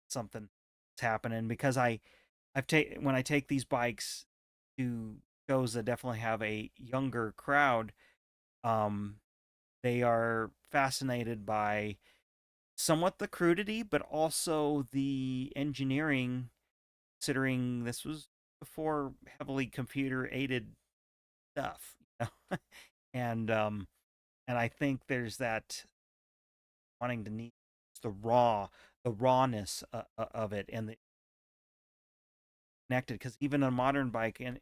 something that's happening because when I take these bikes to shows that definitely have a younger crowd, um, they are fascinated by somewhat the crudity, but also the engineering. Considering this was before heavily computer aided stuff, and I think there's that wanting to need the rawness of it and the connected because even a modern bike and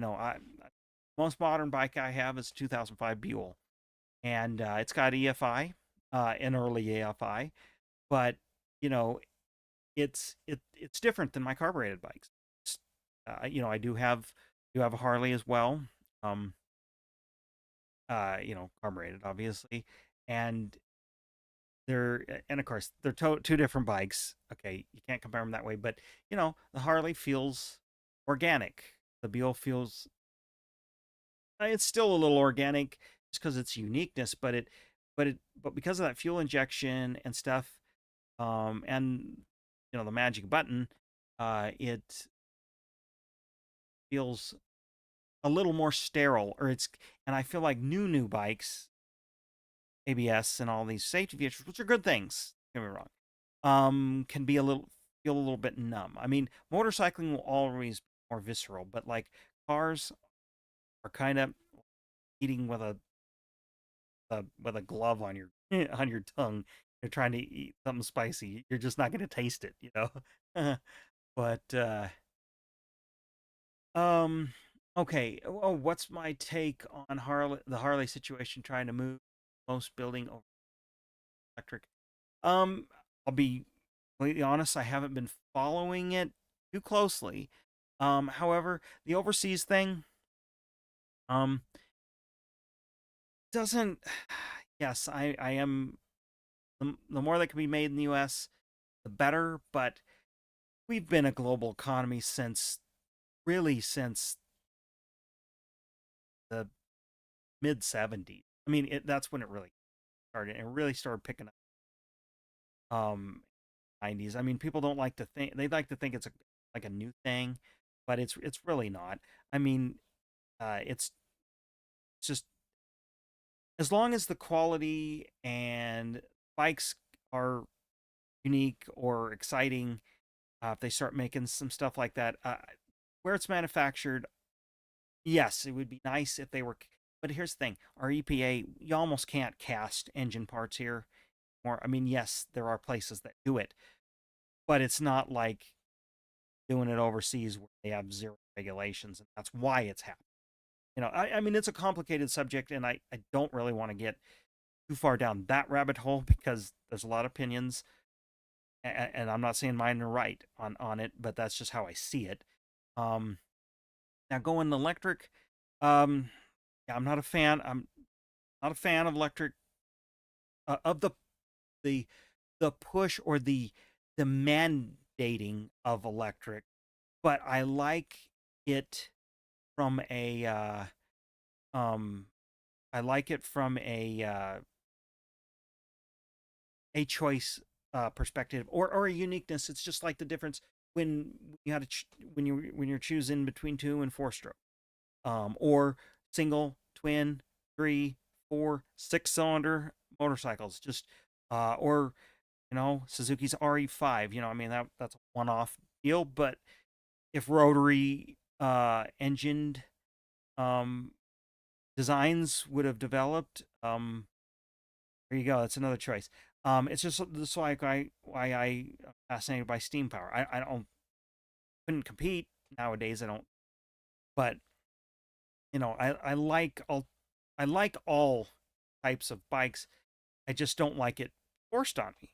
I most modern bike I have is 2005 Buell and it's got EFI, an early EFI, but you know it's different than my carbureted bikes. I do have a Harley as well, um, carbureted obviously, and and of course they're two different bikes. Okay, you can't compare them that way, but the Harley feels organic. The Buell feels it's still a little organic just because it's uniqueness, but because of that fuel injection and stuff, and the magic button, it feels a little more sterile, or it's, and I feel like new bikes, ABS and all these safety features, which are good things, don't get me wrong, can be a little, feel a little bit numb. I mean, motorcycling will always be more visceral, but like cars are kind of eating with a glove on your on your tongue. You're trying to eat something spicy. You're just not going to taste it, you know. But um, okay. Oh, what's my take on the Harley situation? Trying to move most building over electric. Um, I'll be completely honest. I haven't been following it too closely. However, the overseas thing, um, doesn't. Yes, I am. The more that can be made in the U.S., the better. But we've been a global economy since really since the mid 70s. I mean, that's when it really started. It really started picking up. 90s. I mean, people don't like to think, they like to think it's like a new thing, but it's really not. I mean, it's just as long as the quality and bikes are unique or exciting, if they start making some stuff like that, where it's manufactured, yes, it would be nice if they were. But here's the thing: our EPA, you almost can't cast engine parts here. More, I mean, yes, there are places that do it, but it's not like doing it overseas where they have zero regulations, and that's why it's happening. I mean, it's a complicated subject, and I don't really want to get too far down that rabbit hole because there's a lot of opinions, and I'm not saying mine are right on it, but that's just how I see it. Um, Now going electric, um, yeah, I'm not a fan. I'm not a fan of electric, of the the push or the mandating of electric, but I like it from um I like it from a choice perspective, or a uniqueness. It's just like the difference when you had to when you're choosing between 2 and 4 stroke, or single, twin, 3, 4, 6 cylinder motorcycles. Just or Suzuki's RE5. I mean that's a one off deal, but if rotary engined um designs would have developed, there you go. That's another choice. It's just this why I am fascinated by steam power. I don't couldn't compete nowadays. I don't, but I like all types of bikes. I just don't like it forced on me.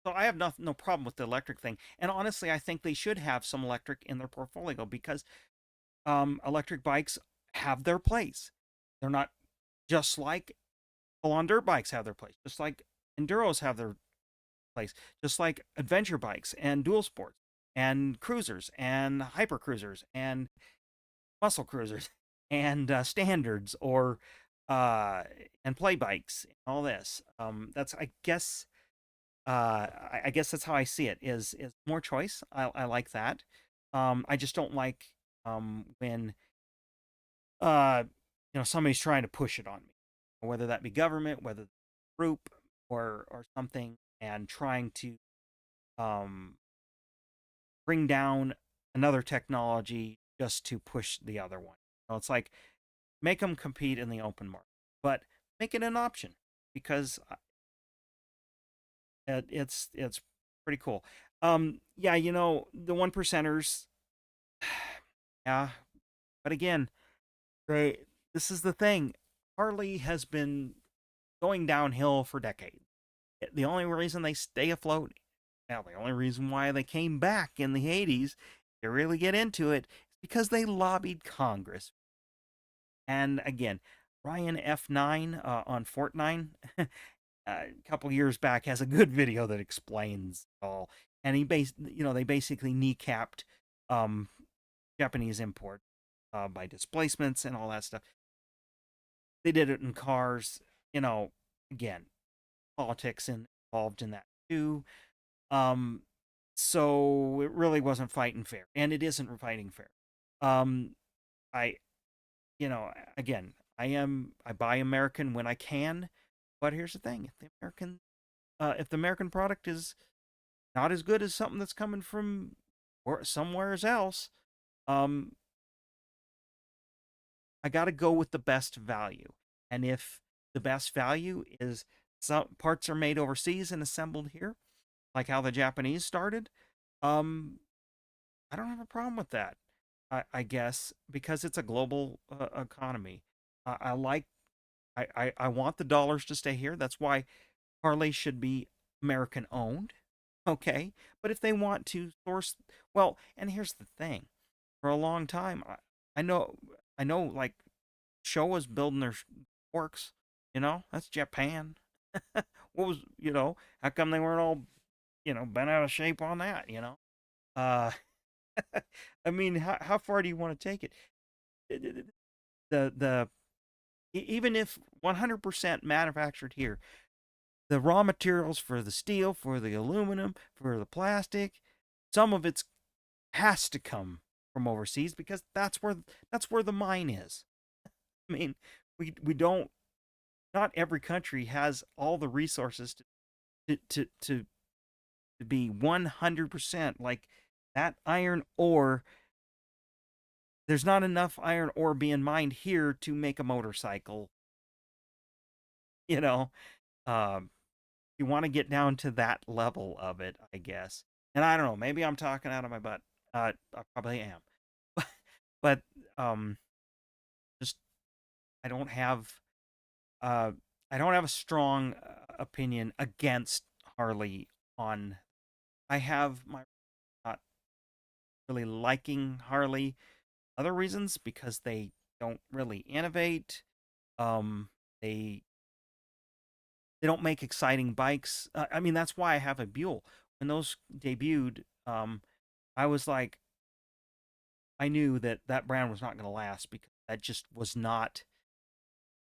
So I have no problem with the electric thing. And honestly, I think they should have some electric in their portfolio because electric bikes have their place. They're not just like full-on dirt bikes have their place, just like enduros have their place, just like adventure bikes and dual sports and cruisers and hyper cruisers and muscle cruisers and standards or and play bikes and all this. That's I guess that's how I see it. Is more choice. I like that. I just don't like when uh somebody's trying to push it on me, whether that be government, whether group or something, and trying to um bring down another technology just to push the other one. It's like make them compete in the open market, but make it an option because it's pretty cool. Yeah, the one percenters, yeah, but again, they this is the thing. Harley has been going downhill for decades. The only reason they stay afloat, now the only reason why they came back in the 80s to really get into it, is because they lobbied Congress. And again, Ryan F9 on Fortnite a couple years back has a good video that explains it all. And they basically kneecapped um, Japanese import by displacements and all that stuff. They did it in cars. Again, politics involved in that too. Um, so it really wasn't fighting fair, and it isn't fighting fair. Um, I you know, again, I buy American when I can, but here's the thing: if the American product is not as good as something that's coming from or somewheres else, um, I got to go with the best value. And if the best value is some parts are made overseas and assembled here, like how the Japanese started, um, I don't have a problem with that. I guess because it's a global economy. I like I want the dollars to stay here. That's why Harley should be American owned. Okay. But if they want to source, well, and here's the thing: for a long time, I know, I know, like Showa's building their forks. That's Japan. What was, how come they weren't all, bent out of shape on that? Uh, I mean, how far do you want to take it? The even if 100% manufactured here, the raw materials for the steel, for the aluminum, for the plastic, some of it has to come from overseas because that's where the mine is. I mean, we don't not every country has all the resources to be 100% like that iron ore. There's not enough iron ore being mined here to make a motorcycle. You know, um, you want to get down to that level of it, I guess. And I don't know, maybe I'm talking out of my butt. I probably am, but um, just I don't have uh, I don't have a strong opinion against Harley on. I have my not really liking Harley. Other reasons because they don't really innovate. Um, they they don't make exciting bikes. I mean, that's why I have a Buell. When those debuted, I was like, I knew that that brand was not going to last because that just was not.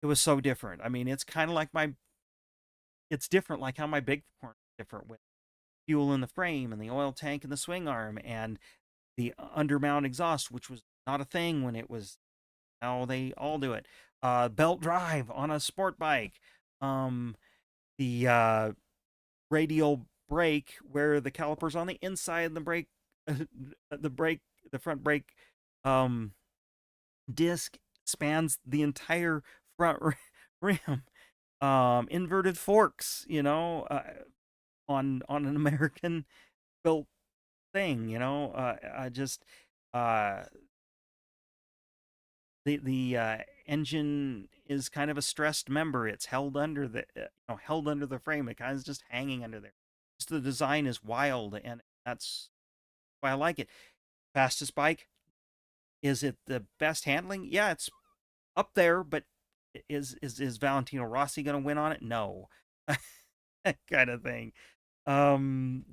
It was so different. I mean, it's kind of like it's different, like how my Bighorn is different with fuel in the frame and the oil tank and the swing arm and the undermount exhaust, which was not a thing when it was. Now they all do it. Belt drive on a sport bike. The radial brake where the caliper's on the inside of the brake, the brake, the front brake um, disc spans the entire front rim. Inverted forks, on an American built thing. I just uh, the engine is kind of a stressed member. It's held under the frame. It kind of is just hanging under there. Just the design is wild, and that's why I like it. Fastest bike. Is it the best handling? Yeah, it's up there, but is Valentino Rossi going to win on it? No, that kind of thing.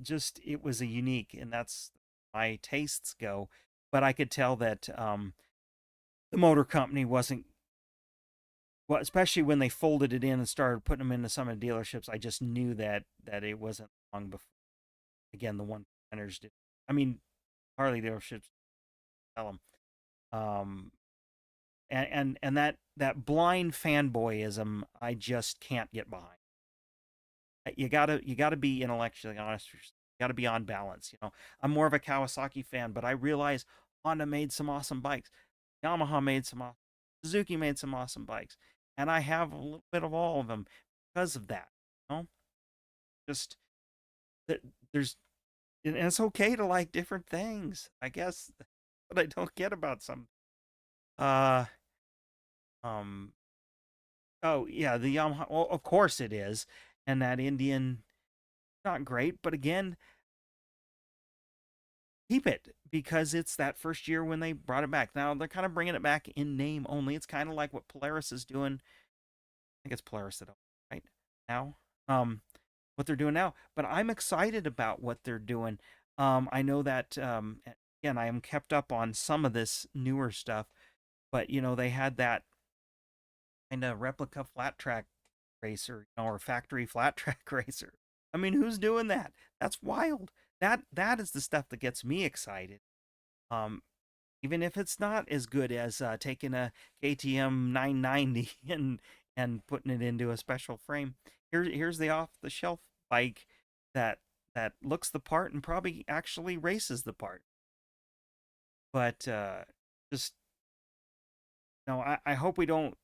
Just it was a unique, and that's my tastes go. But I could tell that the motor company wasn't. Well, especially when they folded it in and started putting them into some of the dealerships, I just knew that it wasn't long before. Again, the one percenters did. I mean, Harley dealerships sell them. Um, and that blind fanboyism, I just can't get behind. You gotta be intellectually honest. You gotta be on balance. I'm more of a Kawasaki fan, but I realize Honda made some awesome bikes. Yamaha made some awesome. Suzuki made some awesome bikes, and I have a little bit of all of them because of that. You know, just that there's and it's okay to like different things, I guess. But I don't get about some. Uh, um. Oh yeah, the Yamaha. Well, of course it is, and that Indian not great, but again, keep it because it's that first year when they brought it back. Now they're kind of bringing it back in name only. It's kind of like what Polaris is doing. I think it's Polaris that right now. What they're doing now, but I'm excited about what they're doing. I know that again, I am kept up on some of this newer stuff, but they had that kind of replica flat track racer, or factory flat track racer. I mean, who's doing that? That's wild. That is the stuff that gets me excited. Um, even if it's not as good as taking a KTM 990 and putting it into a special frame. Here's the off the shelf bike that looks the part and probably actually races the part. But just no, I hope we don't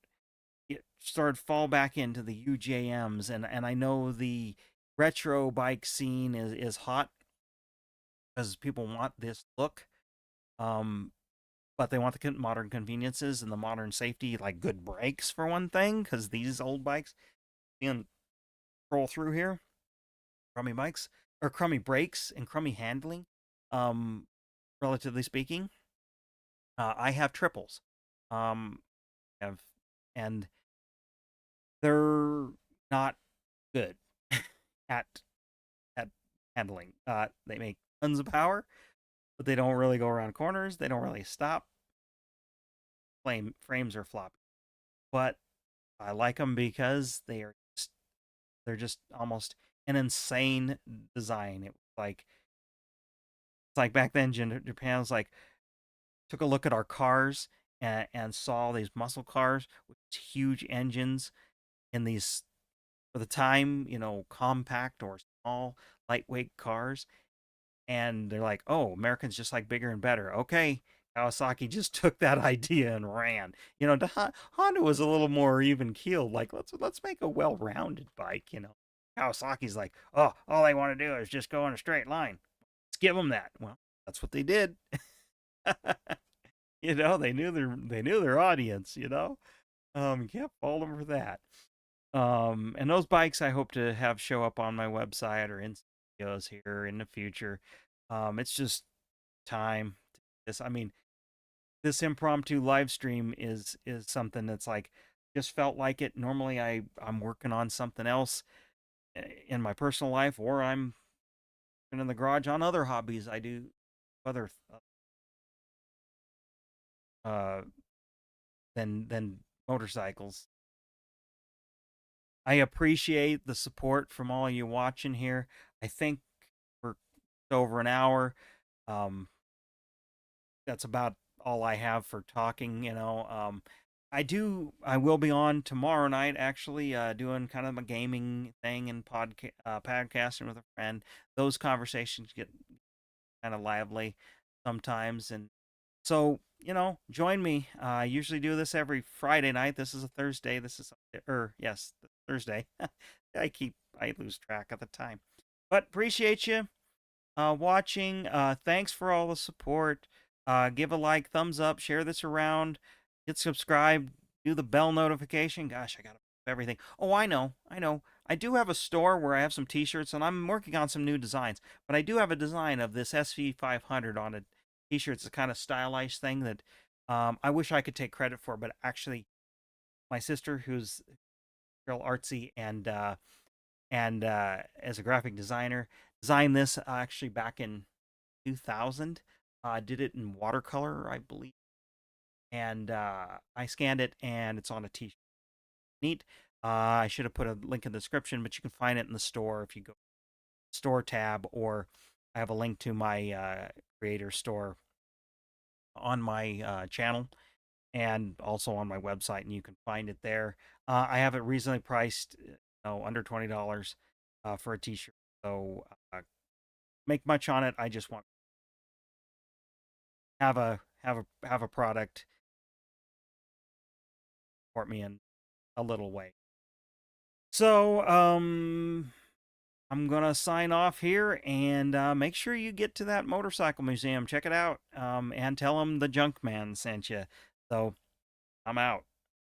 start fall back into the UJMs, and I know the retro bike scene is hot because people want this look. Um, but they want the modern conveniences and the modern safety, like good brakes for one thing, because these old bikes, and roll through here, crummy bikes or crummy brakes and crummy handling. Um, Relatively speaking, I have triples. Um, have and they're not good at at handling. They make tons of power, but they don't really go around corners. They don't really stop. Frames are floppy, but I like them because they're just almost an insane design. It's like back then Japan was like took a look at our cars and saw these muscle cars with huge engines in these for the time, compact or small lightweight cars, and they're like, "Oh, Americans just like bigger and better." Okay, Kawasaki just took that idea and ran. Honda was a little more even keeled. Like, let's make a well-rounded bike. Kawasaki's like, "Oh, all they want to do is just go in a straight line. Let's give them that." Well, that's what they did. They knew their audience. You can't fault them for that. And those bikes I hope to have show up on my website or in videos here in the future. It's just time. I mean, this impromptu live stream is something that's like just felt like it. Normally, I'm working on something else in my personal life, or I'm in the garage on other hobbies I do, other uh than motorcycles. I appreciate the support from all you watching here. I think we're over an hour. Um, that's about all I have for talking. I will be on tomorrow night actually doing kind of a gaming thing and podcasting with a friend. Those conversations get kind of lively sometimes, and so join me. I usually do this every Friday night. This is a Thursday. Yes, Thursday. I lose track of the time, but appreciate you watching. Thanks for all the support. Give a like, thumbs up, share this around, hit subscribe, do the bell notification. Gosh, I got everything. Oh, I know. I do have a store where I have some t-shirts, and I'm working on some new designs. But I do have a design of this SC500 on a t-shirt. It's a kind of stylized thing that I wish I could take credit for, but actually, my sister, who's real artsy and as a graphic designer, designed this actually back in 2000. Did it in watercolor, I believe, and I scanned it, and it's on a t-shirt. Neat. I should have put a link in the description, but you can find it in the store if you go store tab, or I have a link to my creator store on my channel and also on my website, and you can find it there. I have it reasonably priced, under $20 for a t-shirt. So make much on it. I just want have a product support me in a little way. So I'm gonna sign off here, and make sure you get to that motorcycle museum. Check it out, and tell them the Junk Man sent you. So I'm out.